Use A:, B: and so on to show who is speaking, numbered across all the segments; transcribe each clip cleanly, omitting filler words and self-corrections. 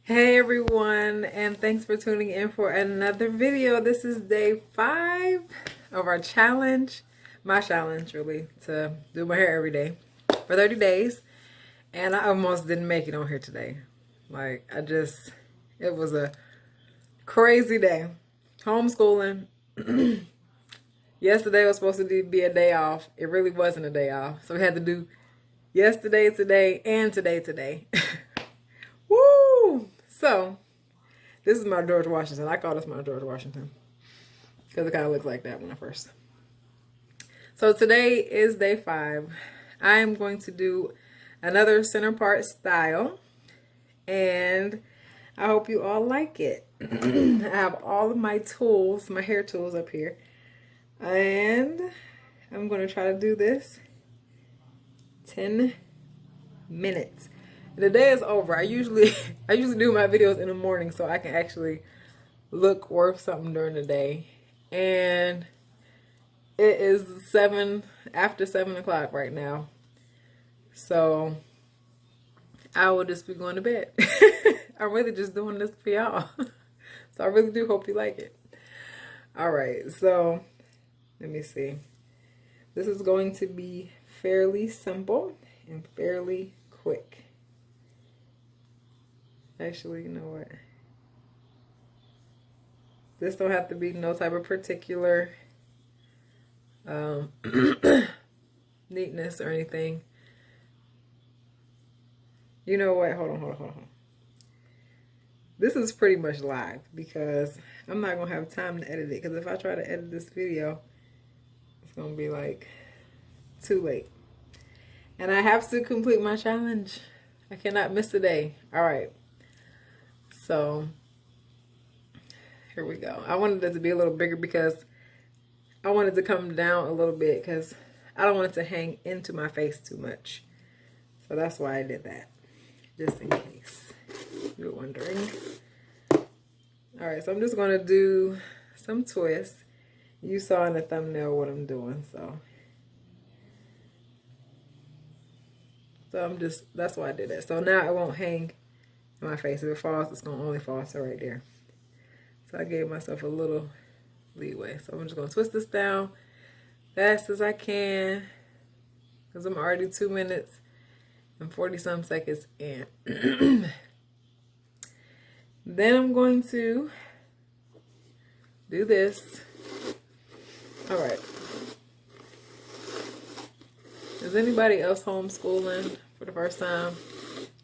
A: Hey everyone, and thanks for tuning in for another video. This is day 5 of our challenge, my challenge really, to do my hair every day for 30 days. And I almost didn't make it on here today. It was a crazy day. Homeschooling. Yesterday was supposed to be a day off. It really wasn't a day off. So we had to do yesterday, today, and today. Woo! So, this is my George Washington. I call this my George Washington because it kind of looks like that when I first. So today is day 5. I am going to do another center part style, and I hope you all like it. I have all of my tools, my hair tools up here, and I'm going to try to do this 10 minutes. The day is over. I usually do my videos in the morning so I can actually look worth something during the day. And it is after 7 o'clock right now. So I will just be going to bed. I'm really just doing this for y'all. So I really do hope you like it. Alright, so let me see. This is going to be fairly simple and fairly quick. Actually, you know what? This don't have to be no type of particular neatness or anything. You know what? Hold on. This is pretty much live because I'm not going to have time to edit it. Because if I try to edit this video, it's going to be like too late. And I have to complete my challenge. I cannot miss a day. All right. So here we go. I wanted it to be a little bigger because I wanted to come down a little bit because I don't want it to hang into my face too much. So that's why I did that, just in case you're wondering. All right, so I'm just going to do some twists. You saw in the thumbnail what I'm doing, so that's why I did that. So now it won't hang in my face. If it falls, it's going to only fall to right there. So I gave myself a little leeway. So I'm just going to twist this down fast as I can because I'm already 2 minutes and 40-some seconds in. Then I'm going to do this. All right. Is anybody else homeschooling for the first time?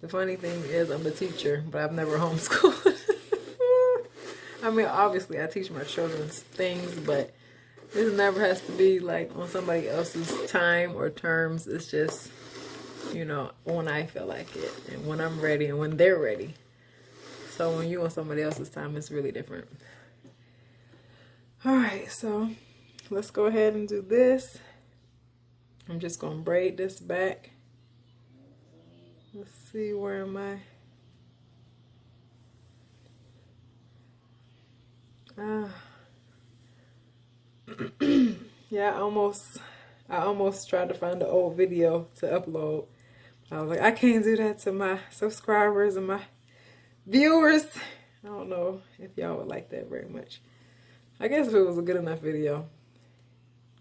A: The funny thing is I'm a teacher, but I've never homeschooled. I mean, obviously I teach my children things, but this never has to be like on somebody else's time or terms. It's just, you know, when I feel like it and when I'm ready and when they're ready. So when you're on somebody else's time, it's really different. All right, so let's go ahead and do this. I'm just going to braid this back. Let's see, where am I? Yeah, I almost tried to find the old video to upload. I was like, I can't do that to my subscribers and my viewers. I don't know if y'all would like that very much. I guess if it was a good enough video,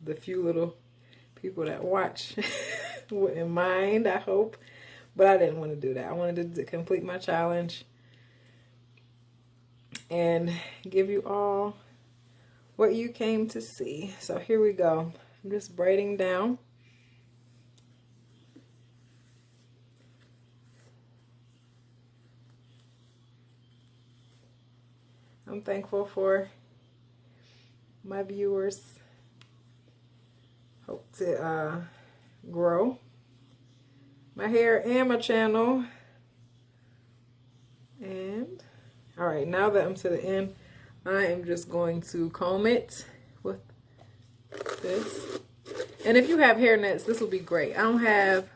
A: the few little people that watch wouldn't mind, I hope. But I didn't want to do that. I wanted to complete my challenge and give you all what you came to see. So here we go. I'm just braiding down. I'm thankful for my viewers. Hope to grow my hair and my channel. And all right, now that I'm to the end, I am just going to comb it with this. And if you have hair nets, this will be great. I don't have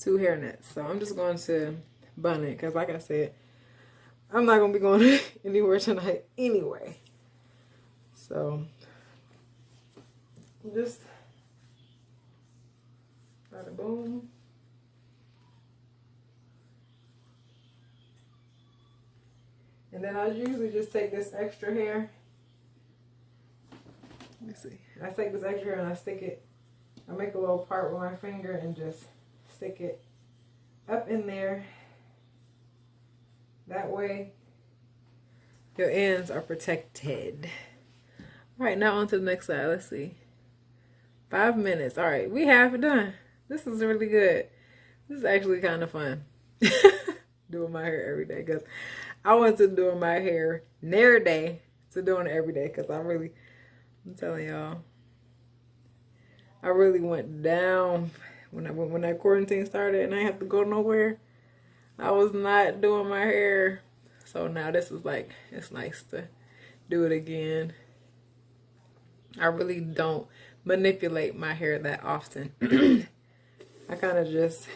A: 2 hair nets, so I'm just going to bun it because, like I said, I'm not going to be going anywhere tonight anyway. So just bada boom. And then I usually just take this extra hair. Let me see. I take this extra hair and I stick it. I make a little part with my finger and just stick it up in there. That way your ends are protected. All right, now on to the next side. Let's see. 5 minutes. All right, we half done. This is really good. This is actually kind of fun. Doing my hair every day, because I went to doing my hair near day to doing it every day, because I'm telling y'all, I really went down when that quarantine started and I didn't have to go nowhere. I was not doing my hair, so now this is like, it's nice to do it again. I really don't manipulate my hair that often. I kind of just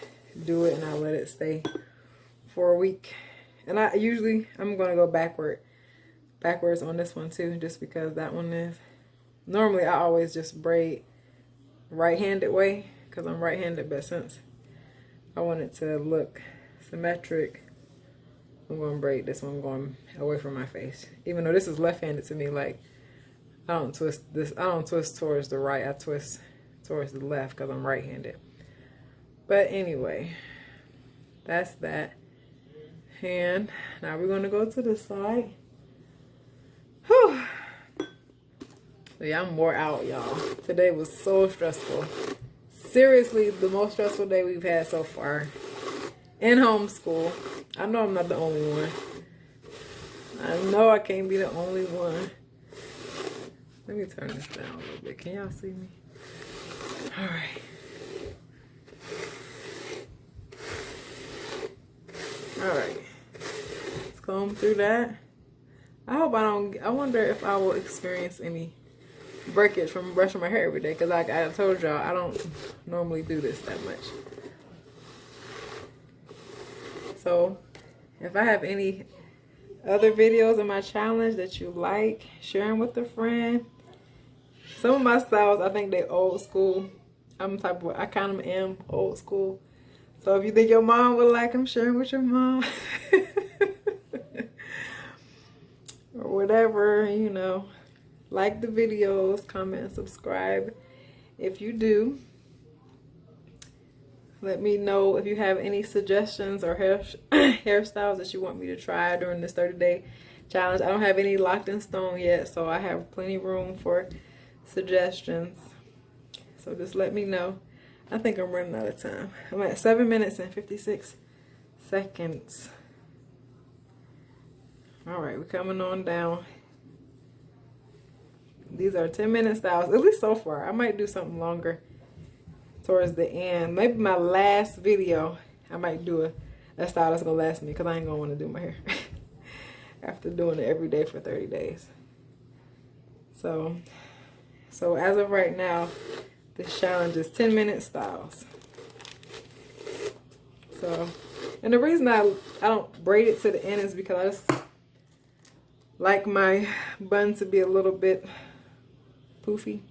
A: do it and I let it stay for a week. And I'm going to go backwards on this one too, just because that one is, normally I always just braid right-handed way, because I'm right-handed, but since I want it to look symmetric, I'm going to braid this one going away from my face. Even though this is left-handed to me, like, I don't twist towards the right, I twist towards the left because I'm right-handed. But anyway, that's that. And now we're going to go to the side. Whew. So yeah, I'm wore out, y'all. Today was so stressful. Seriously, the most stressful day we've had so far in homeschool. I know I'm not the only one. I know I can't be the only one. Let me turn this down a little bit. Can y'all see me? All right. All right. Let's comb through that. I wonder if I will experience any breakage from brushing my hair every day, because like I told y'all, I don't normally do this that much. So if I have any other videos of my challenge that you like, share them with a friend. Some of my styles, I think they old school. I kind of am old school. So if you think your mom would like them, share them with your mom. Or whatever, you know. Like the videos, comment, and subscribe if you do. Let me know if you have any suggestions or hairstyles that you want me to try during this 30-day challenge. I don't have any locked in stone yet, so I have plenty of room for suggestions. So just let me know. I think I'm running out of time. I'm at 7 minutes and 56 seconds. All right, we're coming on down. These are 10-minute styles, at least so far. I might do something longer towards the end. Maybe my last video, I might do a style that's going to last me, because I ain't going to want to do my hair after doing it every day for 30 days. So as of right now, this challenge is 10-minute styles. So, and the reason I don't braid it to the end is because I just like my bun to be a little bit poofy.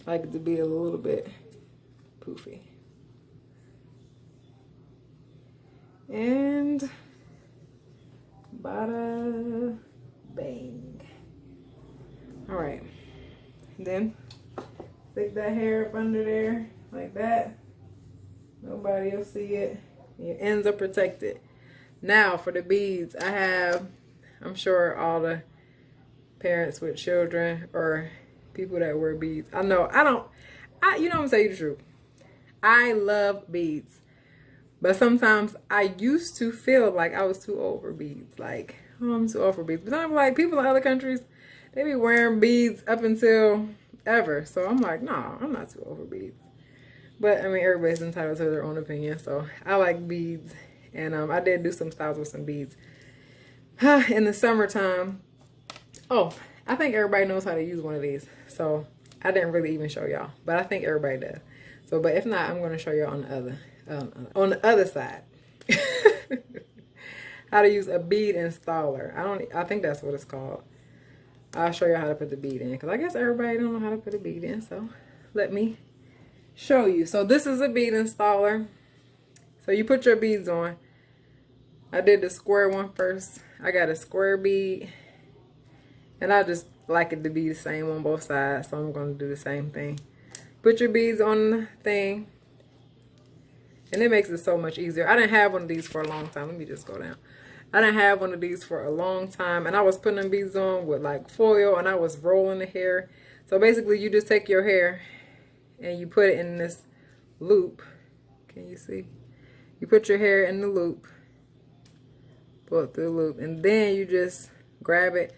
A: I like it to be a little bit poofy. And bada bang. All right. Then stick that hair up under there like that. Nobody will see it. Your ends are protected. Now for the beads, I'm sure all the parents with children or people that wear beads. You know, I'm gonna tell you the truth. I love beads. But sometimes I used to feel like I was too old for beads. Like, oh, I'm too old for beads. But I'm like, people in other countries, they be wearing beads up until ever. So I'm like, no, I'm not too old for beads. But I mean, everybody's entitled to their own opinion. So I like beads. And I did do some styles with some beads in the summertime. Oh, I think everybody knows how to use one of these. So I didn't really even show y'all. But I think everybody does. So, but if not, I'm going to show you on the other side how to use a bead installer. I think that's what it's called. I'll show you how to put the bead in, because I guess everybody don't know how to put a bead in, so let me show you. So this is a bead installer. So you put your beads on. I did the square one first. I got a square bead, and I just like it to be the same on both sides, so I'm going to do the same thing. Put your beads on the thing, and it makes it so much easier. I didn't have one of these for a long time. Let me just go down. I didn't have one of these for a long time, and I was putting them beads on with like foil, and I was rolling the hair. So basically, you just take your hair and you put it in this loop. Can you see? You put your hair in the loop, pull it through the loop, and then you just grab it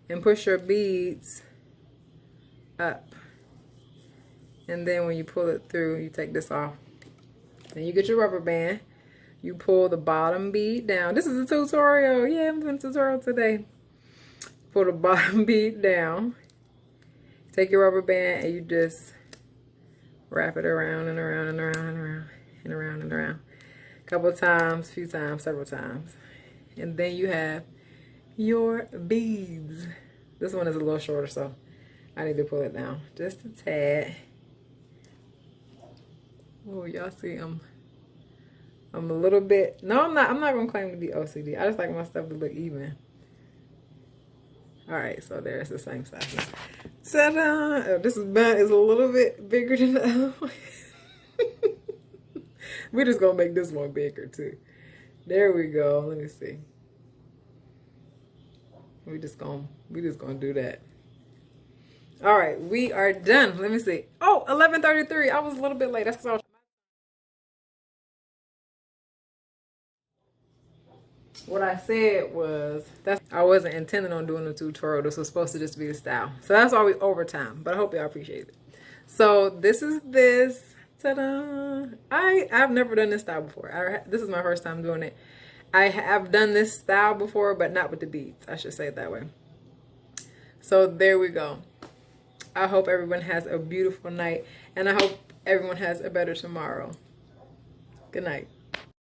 A: and push your beads up. And then when you pull it through, you take this off. Then you get your rubber band. You pull the bottom bead down. This is a tutorial. Yeah, I'm doing a tutorial today. Pull the bottom bead down. Take your rubber band and you just wrap it around and around and around and around and around and around. A couple of times, few times, several times. And then you have your beads. This one is a little shorter, so I need to pull it down just a tad. Oh, y'all see I'm a little bit, no, I'm not gonna claim to be OCD. I just like my stuff to look even. All right, so there's the same size. Ta-da! Oh, this bun is a little bit bigger than the other one. We're just gonna make this one bigger too. There we go. Let me see. We just gonna do that. All right, we are done. Let me see. Oh, 11:33. I was a little bit late. That's because I was. What I said was that I wasn't intending on doing a tutorial. This was supposed to just be the style. So that's why we overtime. But I hope y'all appreciate it. So this is this. Ta-da! I've never done this style before. This is my first time doing it. I have done this style before, but not with the beads. I should say it that way. So there we go. I hope everyone has a beautiful night, and I hope everyone has a better tomorrow. Good night.